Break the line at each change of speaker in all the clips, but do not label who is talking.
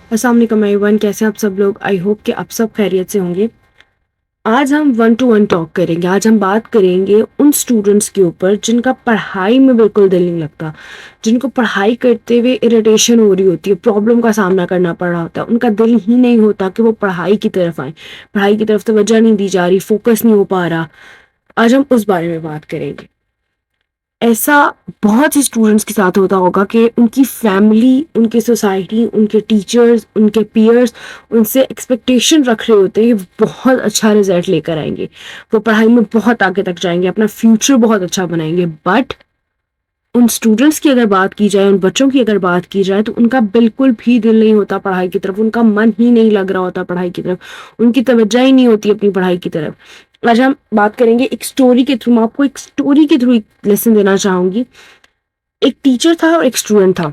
अस्सलाम वालेकुम एवरीवन, कैसे हैं आप सब लोग। आई होप कि आप सब खैरियत से होंगे। आज हम वन टू वन टॉक करेंगे। आज हम बात करेंगे उन स्टूडेंट्स के ऊपर जिनका पढ़ाई में बिल्कुल दिल नहीं लगता, जिनको पढ़ाई करते हुए इरिटेशन हो रही होती है, प्रॉब्लम का सामना करना पड़ रहा होता है, उनका दिल ही नहीं होता कि वो पढ़ाई की तरफ आए, पढ़ाई की तरफ तवज्जो नहीं दी जा रही, फोकस नहीं हो पा रहा। आज हम उस बारे में बात करेंगे। ऐसा बहुत से स्टूडेंट्स के साथ होता होगा कि उनकी फैमिली, उनकी सोसाइटी, उनके टीचर्स, उनके पीयर्स उनसे एक्सपेक्टेशन रख रहे होते हैं कि बहुत अच्छा रिजल्ट लेकर आएंगे, वो पढ़ाई में बहुत आगे तक जाएंगे, अपना फ्यूचर बहुत अच्छा बनाएंगे। बट उन स्टूडेंट्स की अगर बात की जाए, उन बच्चों की अगर बात की जाए, तो उनका बिल्कुल भी दिल नहीं होता पढ़ाई की तरफ, उनका मन ही नहीं लग रहा होता पढ़ाई की तरफ, उनकी तवज्जो ही नहीं होती अपनी पढ़ाई की तरफ। आज हम बात करेंगे एक स्टोरी के थ्रू। मैं आपको एक स्टोरी के थ्रू एक लेसन देना चाहूंगी। एक टीचर था और एक स्टूडेंट था।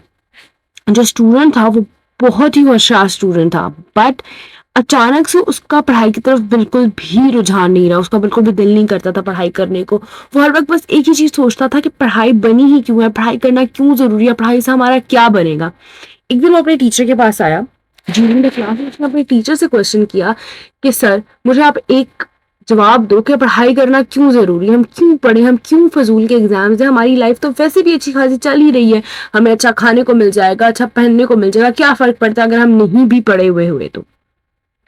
जो स्टूडेंट था वो बहुत ही होशियार स्टूडेंट था, बट अचानक से उसका पढ़ाई की तरफ बिल्कुल भी रुझान नहीं रहा, उसका बिल्कुल भी दिल नहीं करता था पढ़ाई करने को। वो हर वक्त बस एक ही चीज सोचता था कि पढ़ाई बनी ही क्यों है, पढ़ाई करना क्यों जरूरी है, पढ़ाई से हमारा क्या बनेगा। एक दिन वो अपने टीचर के पास आया ड्यूरिंग द क्लास। उसने अपने टीचर से क्वेश्चन किया कि सर, मुझे आप एक जवाब दो कि पढ़ाई करना क्यों जरूरी है, हम क्यों पढ़े, हम क्यों फजूल के एग्जाम्स है, हमारी लाइफ तो वैसे भी अच्छी खासी चल ही रही है, हमें अच्छा खाने को मिल जाएगा, अच्छा पहनने को मिल जाएगा, क्या फर्क पड़ता है अगर हम नहीं भी पढ़े हुए तो,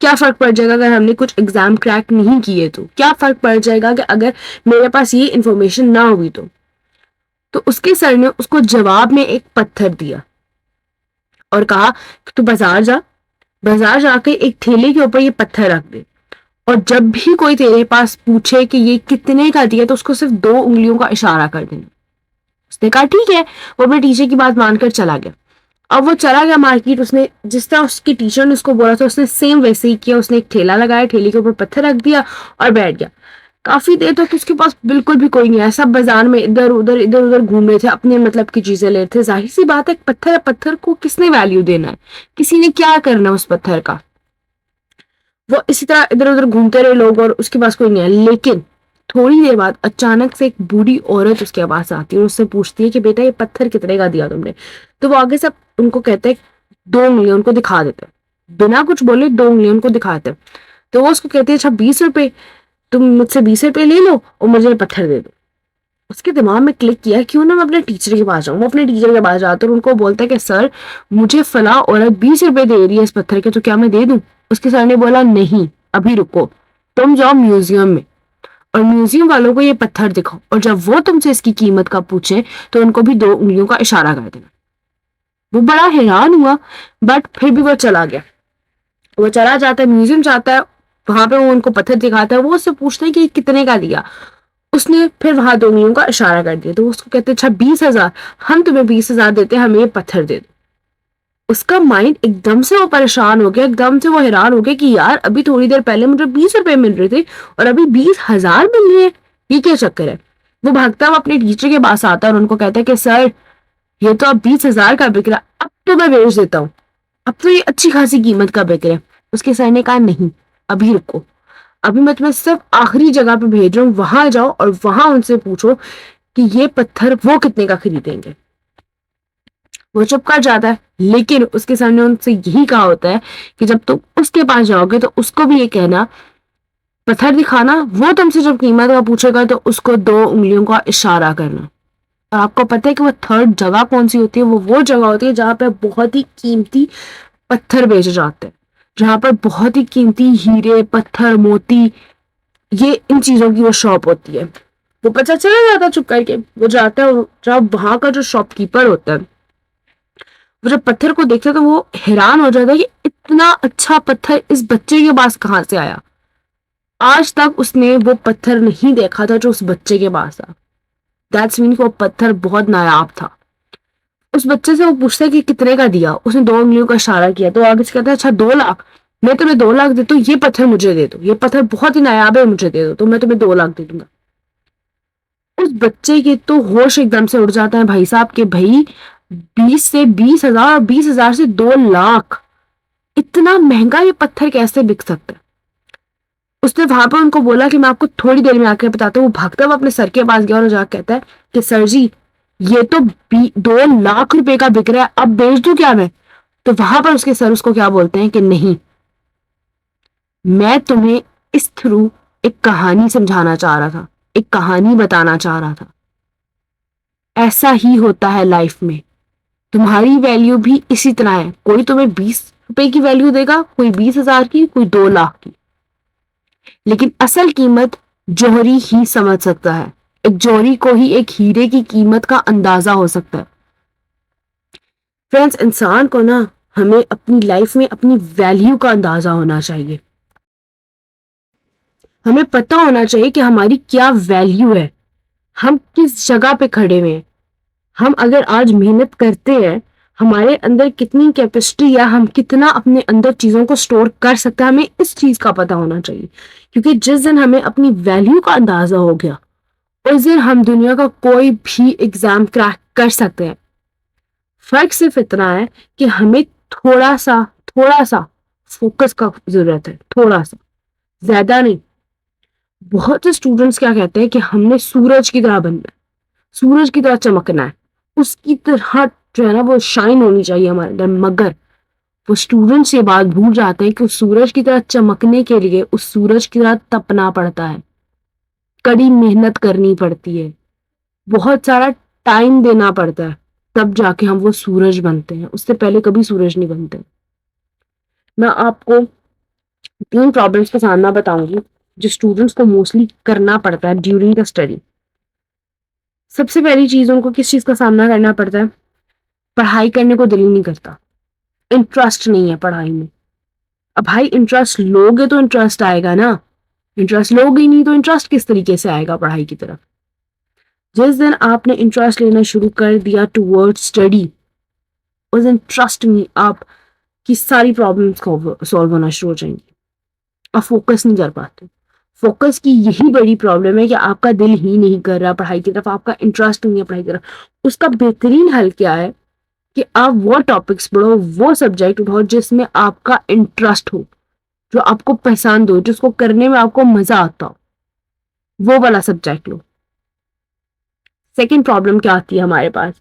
क्या फर्क पड़ जाएगा अगर हमने कुछ एग्जाम क्रैक नहीं किए तो, क्या फर्क पड़ जाएगा कि अगर मेरे पास ये इन्फॉर्मेशन ना हुई तो उसके सर ने उसको जवाब में एक पत्थर दिया और कहा कि तू बाजार जाके एक ठेले के ऊपर ये पत्थर रख दे, और जब भी कोई तेरे पास पूछे कि ये कितने का दिया तो उसको सिर्फ 2 उंगलियों का इशारा कर देना। उसने कहा ठीक है। वो अपने टीचर की बात मानकर चला गया। अब वो चला गया मार्केट। उसने जिस तरह उसकी टीचर ने उसको बोला था, उसने सेम वैसे ही किया। उसने एक ठेला लगाया, ठेले के ऊपर पत्थर रख दिया और बैठ गया। काफी देर तक उसके पास बिल्कुल भी कोई नहीं आया। सब बाजार में इधर उधर घूम रहे थे, अपने मतलब की चीजें ले रहे थे। जाहिर सी बात है, पत्थर है, पत्थर को किसने वैल्यू देना है, किसी ने क्या करना है उस पत्थर का। वो इसी तरह इधर उधर घूमते रहे लोग और उसके पास कोई नहीं आया। लेकिन थोड़ी देर बाद अचानक से एक बूढ़ी औरत उसके पास आती है और उससे पूछती है कि बेटा, ये पत्थर कितने का दिया तुमने। तो वो आगे से उनको कहते हैं, 2 उंगलियां उनको दिखा देते हैं, बिना कुछ बोले 2 उंगलियां उनको दिखाते हैं। तो वो उसको कहते हैं, अच्छा 20 रुपए, तुम मुझसे 20 रुपए ले लो और मुझे पत्थर दे दो। उसके दिमाग में क्लिक किया, क्यों ना मैं अपने टीचर के पास जाऊं। वो अपने टीचर के पास जाता है और उनको बोलता है कि सर, मुझे फला औरत 20 रुपए दे रही है इस पत्थर के, तो क्या मैं दे दूं। उसके सर ने बोला, नहीं, अभी रुको, तुम जाओ म्यूजियम में और म्यूजियम वालों को ये पत्थर दिखाओ, और जब वो तुमसे इसकी कीमत का पूछे तो उनको भी 2 उंगलियों का इशारा कर देना। वो बड़ा हैरान हुआ, बट फिर भी वो चला गया। वो चला जाता है, म्यूजियम जाता है, वहां पे वो उनको पत्थर दिखाता है। वो उससे पूछते हैं कि कितने का दिया। उसने फिर वहां 2 उंगलियों का इशारा कर दिया। तो उसको कहते हैं, अच्छा 20,000, हम तुम्हें 20,000 देते हैं, हमें ये पत्थर दे दो। उसका माइंड एकदम से वो परेशान हो गया, एकदम से वो हैरान हो गया कि यार, अभी थोड़ी देर पहले मुझे 20 रुपए मिल रहे थे और अभी 20,000 मिल रहे हैं, ये क्या चक्कर है। वो भागता हुआ अपने टीचर के पास आता है और उनको कहता है कि सर, ये तो अब 20,000 का बिक रहा, अब तो मैं बेच देता हूँ, अब तो ये अच्छी खासी कीमत का बिक रहा है। उसके सर ने कहा, नहीं, अभी रुको, अभी मैं तुम्हें सिर्फ आखिरी जगह पे भेज रहा हूँ, वहां जाओ और वहां उनसे पूछो कि ये पत्थर वो कितने का खरीदेंगे। वो चुप कर जाता है, लेकिन उसके सामने उनसे यही कहा होता है कि जब तुम उसके पास जाओगे तो उसको भी ये कहना, पत्थर दिखाना, वो तुमसे जब कीमत का पूछेगा तो उसको 2 उंगलियों का इशारा करना। और आपको पता है कि वो थर्ड जगह कौन सी होती है। वो जगह होती है जहाँ पे बहुत ही कीमती पत्थर बेचे जाते हैं, जहाँ पर बहुत ही कीमती हीरे, पत्थर, मोती, ये इन चीजों की वो शॉप होती है। वो बच्चा चला जाता है चुप करके। वो जाता है, जब वहां का जो शॉपकीपर होता है, वो जब पत्थर को देखता है तो वो हैरान हो जाता है कि इतना अच्छा पत्थर इस बच्चे के पास कहाँ से आया। आज तक उसने वो पत्थर नहीं देखा था जो उस बच्चे के पास था। दैट्स मीन वो पत्थर बहुत नायाब था। उस बच्चे से वो पूछता है कि कितने का दिया। उसने 2 उंगलियों का इशारा किया। तो आगे से कहता है, अच्छा 2 लाख, मैं तुम्हें 2 लाख देता हूँ, ये पत्थर मुझे दे दो, ये पत्थर बहुत ही नायाब है, मुझे दे दो, तो मैं तुम्हें 2 लाख दे दूंगा। उस बच्चे के तो होश एकदम से उड़ जाता है भाई साहब के, भाई 20 से 20,000 और 20,000 से 2 लाख, इतना महंगा ये पत्थर कैसे बिक सकता है। उसने वहां पर उनको बोला कि मैं आपको थोड़ी देर में आके बताता हूँ। वो भागता हुआ अपने सर के पास गया और जाकर कहता है कि सर जी, ये तो 2 लाख रुपए का बिक रहा है, अब बेच दूं क्या मैं। तो वहां पर उसके सर उसको क्या बोलते हैं कि नहीं, मैं तुम्हें इस थ्रू एक कहानी समझाना चाह रहा था, एक कहानी बताना चाह रहा था। ऐसा ही होता है लाइफ में, तुम्हारी वैल्यू भी इसी तरह है। कोई तुम्हें 20 रुपए की वैल्यू देगा, कोई 20,000 की, कोई 2 लाख की, लेकिन असल कीमत जौहरी ही समझ सकता है। एक जौहरी को ही एक हीरे की कीमत का अंदाजा हो सकता है। फ्रेंड्स, इंसान को ना हमें अपनी लाइफ में अपनी वैल्यू का अंदाजा होना चाहिए। हमें पता होना चाहिए कि हमारी क्या वैल्यू है, हम किस जगह पे खड़े हुए हैं। हम अगर आज मेहनत करते हैं, हमारे अंदर कितनी कैपेसिटी या हम कितना अपने अंदर चीजों को स्टोर कर सकते हैं, हमें इस चीज का पता होना चाहिए। क्योंकि जिस दिन हमें अपनी वैल्यू का अंदाजा हो गया, उस दिन हम दुनिया का कोई भी एग्जाम क्रैक कर सकते हैं। फर्क सिर्फ इतना है कि हमें थोड़ा सा फोकस का जरूरत है, थोड़ा सा, ज्यादा नहीं। बहुत से स्टूडेंट्स क्या कहते हैं कि हमने सूरज की तरह बनना है, सूरज की तरह चमकना है, उसकी तरह जो है ना वो शाइन होनी चाहिए हमारे अंदर। मगर वो स्टूडेंट्स ये बात भूल जाते हैं कि उस सूरज की तरह चमकने के लिए उस सूरज की तरह तपना पड़ता है, कड़ी मेहनत करनी पड़ती है, बहुत सारा टाइम देना पड़ता है, तब जाके हम वो सूरज बनते हैं। उससे पहले कभी सूरज नहीं बनते। मैं आपको 3 प्रॉब्लम्स का सामना बताऊंगी जो स्टूडेंट्स को मोस्टली करना पड़ता है ड्यूरिंग द स्टडी। सबसे पहली चीज, उनको किस चीज का सामना करना पड़ता है? पढ़ाई करने को दिल ही नहीं करता, इंटरेस्ट नहीं है पढ़ाई में। अब भाई इंटरेस्ट लोगे तो इंटरेस्ट आएगा ना, इंटरेस्ट लोगे ही नहीं तो इंटरेस्ट किस तरीके से आएगा पढ़ाई की तरफ? जिस दिन आपने इंटरेस्ट लेना शुरू कर दिया टुवर्ड स्टडी, उस दिन ट्रस्ट मी आपकी सारी प्रॉब्लम्स सॉल्व होना शुरू हो जाएंगी। आप फोकस नहीं कर पाते। फोकस की यही बड़ी प्रॉब्लम है कि आपका दिल ही नहीं कर रहा पढ़ाई की तरफ, आपका इंटरेस्ट नहीं है पढ़ाई की तरफ। उसका बेहतरीन हल क्या है कि आप वो टॉपिक्स पढ़ो, वो सब्जेक्ट उठाओ जिसमें आपका इंटरेस्ट हो, जो आपको पसंद हो, जिसको करने में आपको मजा आता हो, वो वाला सब्जेक्ट लो। सेकेंड प्रॉब्लम क्या आती है हमारे पास?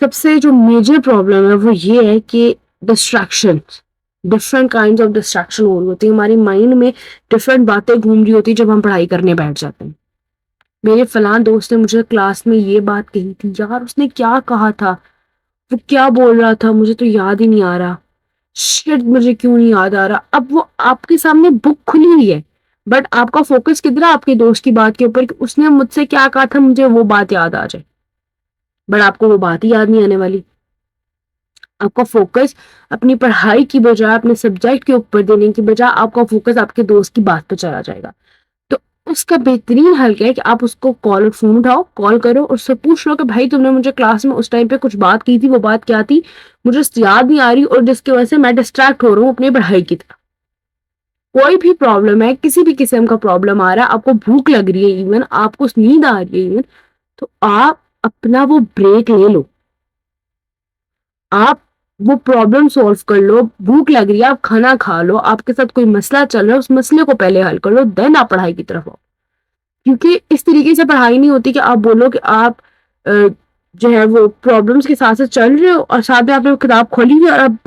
सबसे जो मेजर प्रॉब्लम है वो ये है कि distraction, different kind of distraction हो रही होती है हमारी माइंड में, डिफरेंट बातें घूम रही होती है जब हम पढ़ाई करने बैठ जाते हैं। मेरे फलां दोस्त ने मुझे क्लास में ये बात कही थी, यार उसने क्या कहा था, वो क्या बोल रहा था, मुझे तो याद ही नहीं आ रहा। शिट, मुझे क्यों नहीं याद आ रहा? अब वो आपके सामने बुक खुली हुई है, बट आपका फोकस किधर है? आपके दोस्त की बात के ऊपर कि उसने मुझसे क्या कहा था, मुझे वो बात याद आ जाए। बट आपको वो बात ही याद नहीं आने वाली। आपका फोकस अपनी पढ़ाई की बजाय, अपने सब्जेक्ट के ऊपर देने की बजाय, आपका फोकस आपके दोस्त की बात पे चला जाएगा। तो उसका बेहतरीन हल क्या है कि आप उसको फोन उठाओ, कॉल करो और उससे पूछ लो कि भाई तुमने मुझे क्लास में उस टाइम पे कुछ बात की थी, वो बात क्या थी, मुझे याद नहीं आ रही और जिसकी वजह से मैं डिस्ट्रैक्ट हो रहा हूँ अपनी पढ़ाई की तरफ। कोई भी प्रॉब्लम है, किसी भी किस्म का प्रॉब्लम आ रहा है, आपको भूख लग रही है, इवन आपको नींद आ रही है इवन, तो आप अपना वो ब्रेक ले लो, आप वो प्रॉब्लम सॉल्व कर लो। भूख लग रही है, आप खाना खा लो, आपके साथ कोई मसला चल रहा है, उस मसले को पहले हल कर लो, देन आप पढ़ाई की तरफ आओ। क्योंकि इस तरीके से पढ़ाई नहीं होती कि आप बोलो कि आप जो है वो प्रॉब्लम्स के साथ साथ चल रहे हो और साथ में आपने वो किताब खोली हुई और आप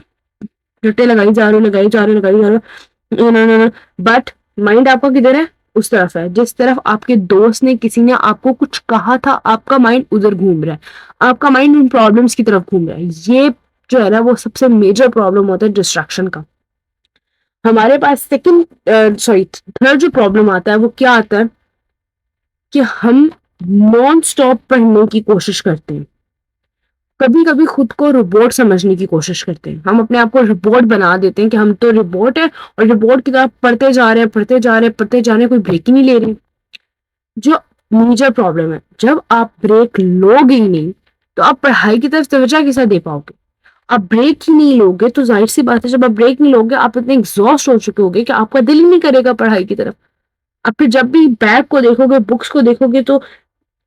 रट्टे लगाई जा रहे हो, लगाई जा रहे हो, लगाई जा रहे हो, बट माइंड आपका किधर है? उस तरफ है जिस तरफ आपके दोस्त ने, किसी ने आपको कुछ कहा था, आपका माइंड उधर घूम रहा है, आपका माइंड उन प्रॉब्लम्स की तरफ घूम रहा है। ये जो है ना वो सबसे मेजर प्रॉब्लम होता है डिस्ट्रैक्शन का। हमारे पास थर्ड जो प्रॉब्लम आता है वो क्या आता है कि हम नॉन स्टॉप पढ़ने की कोशिश करते हैं। कभी कभी खुद को रोबोट समझने की कोशिश करते हैं, हम अपने आप को रोबोट बना देते हैं कि हम तो रोबोट है और रोबोट की तरफ पढ़ते जा रहे हैं, पढ़ते जा रहे हैं, पढ़ते जा रहे हैं, कोई ब्रेक ही नहीं ले रहे। जो मेजर प्रॉब्लम है, जब आप ब्रेक लोगे ही नहीं तो आप पढ़ाई की तरफ तवज्जो कैसे दे पाओगे? आप ब्रेक ही नहीं लोगे तो जाहिर सी बात है, जब आप ब्रेक नहीं लोगे आप इतने एग्जॉस्ट हो चुके होगे कि आपका दिल ही नहीं करेगा पढ़ाई की तरफ। अब फिर जब भी बैग को देखोगे, बुक्स को देखोगे, तो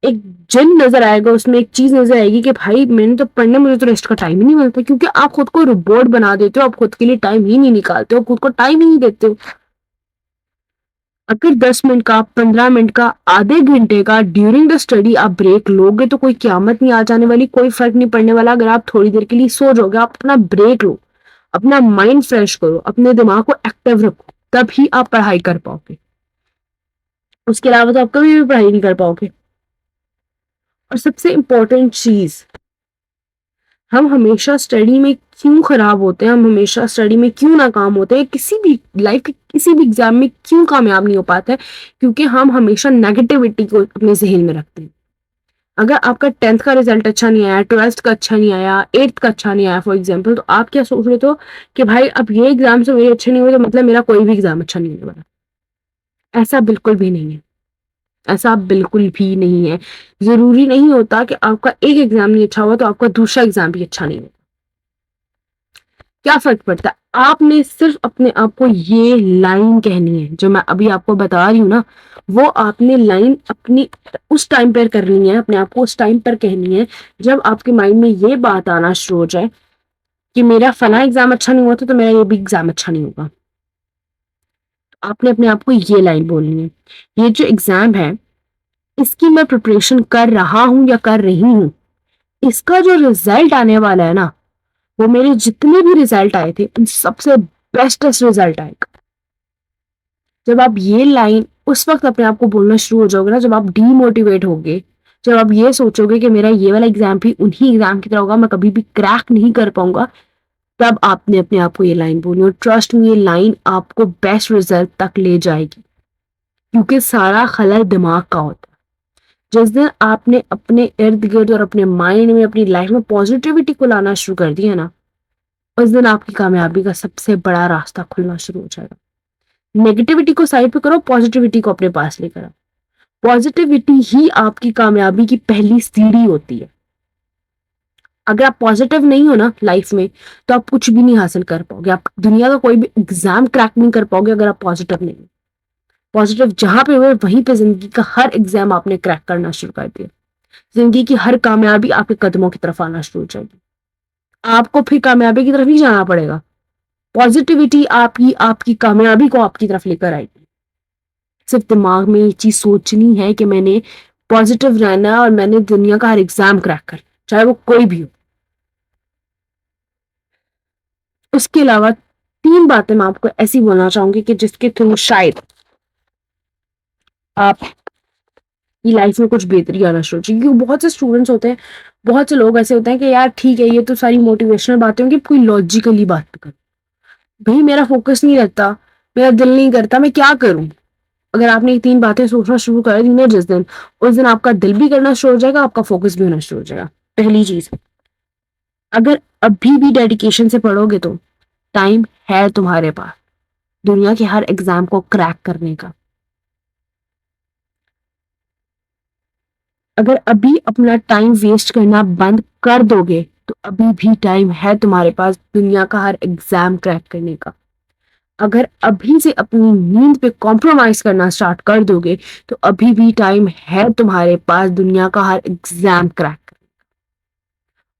एक जिन नजर आएगा, उसमें एक चीज नजर आएगी कि भाई मैंने तो पढ़ने, मुझे तो रेस्ट का टाइम ही नहीं मिलता। क्योंकि आप खुद को रोबोट बना देते हो, आप खुद के लिए टाइम ही नहीं निकालते हो, खुद को टाइम ही नहीं देते हो। अगर 10 मिनट का, 15 मिनट का, आधे घंटे का ड्यूरिंग द स्टडी आप ब्रेक लोगे तो कोई क़यामत नहीं आ जाने वाली, कोई फ़र्क नहीं पड़ने वाला। अगर आप थोड़ी देर के लिए सो जाओगे, आप अपना ब्रेक लो, अपना माइंड फ्रेश करो, अपने दिमाग को एक्टिव रखो, तभी आप पढ़ाई कर पाओगे। उसके अलावा तो आप कभी भी पढ़ाई नहीं कर पाओगे। और सबसे इम्पोर्टेंट चीज़, हम हमेशा स्टडी में क्यों खराब होते हैं, हम हमेशा स्टडी में क्यों नाकाम होते हैं, किसी भी लाइफ के किसी भी एग्जाम में क्यों कामयाब नहीं हो पाते हैं, क्योंकि हम हमेशा नेगेटिविटी को अपने जहन में रखते हैं। अगर आपका 10th का रिजल्ट अच्छा नहीं आया, 12th का अच्छा नहीं आया, 8th का अच्छा नहीं आया फॉर एग्जाम्पल, तो आप क्या सोच रहे हो कि भाई अब ये एग्जाम से मेरे अच्छे नहीं हुए तो मतलब मेरा कोई भी एग्जाम अच्छा नहीं होने वाला। ऐसा बिल्कुल भी नहीं है, ऐसा बिल्कुल भी नहीं है। जरूरी नहीं होता कि आपका एक एग्जाम नहीं अच्छा हुआ तो आपका दूसरा एग्जाम भी अच्छा नहीं हो। क्या फर्क पड़ता है? आपने सिर्फ अपने आप को ये लाइन कहनी है जो मैं अभी आपको बता रही हूँ ना, वो आपने लाइन अपनी उस टाइम पर करनी है, अपने आप को उस टाइम पर कहनी है जब आपके माइंड में ये बात आना शुरू हो जाए कि मेरा फला एग्जाम अच्छा नहीं हुआ था तो मेरा ये भी एग्जाम अच्छा नहीं होगा। आपने अपने आप को ये लाइन बोलनी है, ये जो एग्जाम है इसकी मैं प्रिपरेशन कर रहा हूं या कर रही हूं, इसका जो रिजल्ट आने वाला है ना, वो मेरे जितने भी रिजल्ट आए थे उन सबसे बेस्टेस्ट रिजल्ट आएगा। जब आप ये लाइन उस वक्त अपने आप को बोलना शुरू हो जाओगे ना, जब आप डीमोटिवेट होगे, जब आप ये सोचोगे कि मेरा ये वाला एग्जाम भी उन्हीं एग्जाम की तरह होगा, मैं कभी भी क्रैक नहीं कर पाऊंगा, तब आपने अपने आप को ये लाइन बोलनी। और ट्रस्ट में, ये लाइन आपको बेस्ट रिजल्ट तक ले जाएगी, क्योंकि सारा खलल दिमाग का होता है। जिस दिन आपने अपने इर्द गिर्द और अपने माइंड में, अपनी लाइफ में पॉजिटिविटी को लाना शुरू कर दिया ना, उस दिन आपकी कामयाबी का सबसे बड़ा रास्ता खुलना शुरू हो जाएगा। नेगेटिविटी को साइड पे करो, पॉजिटिविटी को अपने पास लेकर आओ। पॉजिटिविटी ही आपकी कामयाबी की पहली सीढ़ी होती है। अगर आप पॉजिटिव नहीं हो ना लाइफ में, तो आप कुछ भी नहीं हासिल कर पाओगे, आप दुनिया का कोई भी एग्जाम क्रैक नहीं कर पाओगे अगर आप पॉजिटिव नहीं हो। पॉजिटिव जहां पे हुए वहीं पे जिंदगी का हर एग्जाम आपने क्रैक करना शुरू कर दिया, जिंदगी की हर कामयाबी आपके कदमों की तरफ आना शुरू हो जाएगी। आपको फिर कामयाबी की तरफ नहीं जाना पड़ेगा, पॉजिटिविटी आपकी आपकी कामयाबी को आपकी तरफ लेकर आएगी। सिर्फ दिमाग में ये चीज सोचनी है कि मैंने पॉजिटिव रहना है और मैंने दुनिया का हर एग्जाम क्रैक कर, चाहे वो कोई भी हो। उसके अलावा 3 बातें मैं आपको ऐसी बोलना चाहूंगी कि जिसके थ्रू शायद आप की लाइफ में कुछ बेहतरी आना शुरू, क्योंकि बहुत से स्टूडेंट्स होते हैं, बहुत से लोग ऐसे होते हैं कि यार ठीक है ये तो सारी मोटिवेशनल बातें होंगी, कोई लॉजिकली बात कर, भाई मेरा फोकस नहीं रहता, मेरा दिल नहीं करता, मैं क्या करूं। अगर आपने ये 3 बातें सोचना शुरू कर दी ना जिस दिन, उस दिन आपका दिल भी करना शुरू हो जाएगा, आपका फोकस भी होना शुरू हो जाएगा। पहली चीज, अगर अभी भी डेडिकेशन से पढ़ोगे तो टाइम है तुम्हारे पास दुनिया के हर एग्जाम को क्रैक करने का। अगर अभी अपना टाइम वेस्ट करना बंद कर दोगे तो अभी भी टाइम है तुम्हारे पास दुनिया का हर एग्जाम क्रैक करने का। अगर अभी से अपनी नींद पे कॉम्प्रोमाइज करना स्टार्ट कर दोगे तो अभी भी टाइम है तुम्हारे पास दुनिया का हर एग्जाम क्रैक करने का।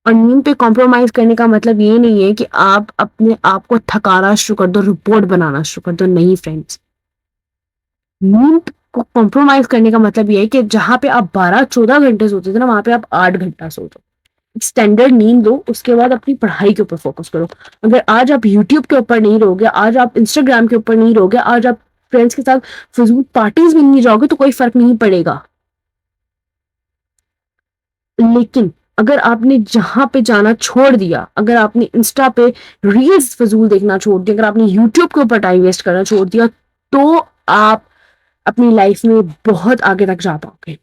और नींद पे कॉम्प्रोमाइज करने का मतलब ये नहीं है कि आप अपने आप को थकाना शुरू कर दो, रिपोर्ट बनाना शुरू कर दो, नहीं फ्रेंड्स। नींद को कॉम्प्रोमाइज करने का मतलब ये है कि जहां पे आप 12-14 घंटे सोते थे ना, वहां पे आप 8 घंटा सो जाओ, स्टैंडर्ड नींद लो, उसके बाद अपनी पढ़ाई के ऊपर फोकस करो। अगर आज आप यूट्यूब के ऊपर नहीं रहोगे, आज आप इंस्टाग्राम के ऊपर नहीं रहोगे, आज आप फ्रेंड्स के साथ फिजूल पार्टीज में नहीं जाओगे तो कोई फर्क नहीं पड़ेगा। लेकिन अगर आपने जहां पे जाना छोड़ दिया, अगर आपने इंस्टा पे रील्स फिजूल देखना छोड़ दिया, अगर आपने यूट्यूब के ऊपर टाइम वेस्ट करना छोड़ दिया, तो आप अपनी लाइफ में बहुत आगे तक जा पाओगे।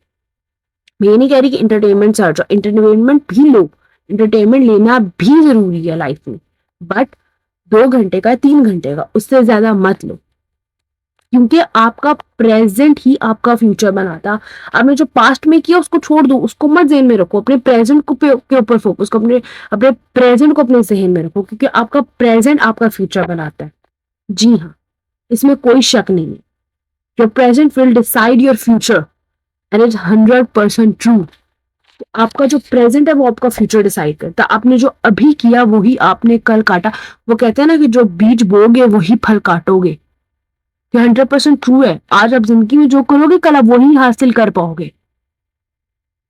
मैं ये नहीं कह रही कि इंटरटेनमेंट से हट जाओ, इंटरटेनमेंट भी लो, इंटरटेनमेंट लेना भी जरूरी है लाइफ में, बट 2 घंटे का, 3 घंटे का, उससे ज्यादा मत लो, क्योंकि आपका प्रेजेंट ही आपका फ्यूचर बनाता। आपने जो पास्ट में किया उसको छोड़ दो, उसको मत ज़हन में रखो, अपने प्रेजेंट को के ऊपर फोकस को, अपने अपने प्रेजेंट को अपने ज़हन में रखो, क्योंकि आपका प्रेजेंट आपका फ्यूचर बनाता है। जी हाँ, इसमें कोई शक नहीं है। Your present will decide your future and it's 100% true. आपका जो प्रेजेंट है वो आपका फ्यूचर डिसाइड करता है। आपने जो अभी किया वही आपने कल काटा। वो कहते हैं ना कि जो बीज बोगे वही फल काटोगे, ये 100% ट्रू है। आज आप जिंदगी में जो करोगे कल आप वही हासिल कर पाओगे।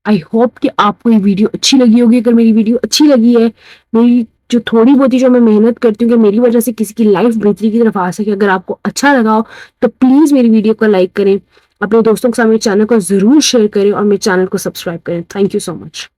आई होप कि आपको ये वीडियो अच्छी लगी होगी। अगर मेरी वीडियो अच्छी लगी है, मेरी जो थोड़ी बहुत ही जो मैं मेहनत करती हूँ कि मेरी वजह से किसी की लाइफ बेहतरी की तरफ आ सके, अगर आपको अच्छा लगा हो तो प्लीज मेरी वीडियो को लाइक करें, अपने दोस्तों के साथ मेरे चैनल को जरूर शेयर करें और मेरे चैनल को सब्सक्राइब करें। Thank you so much.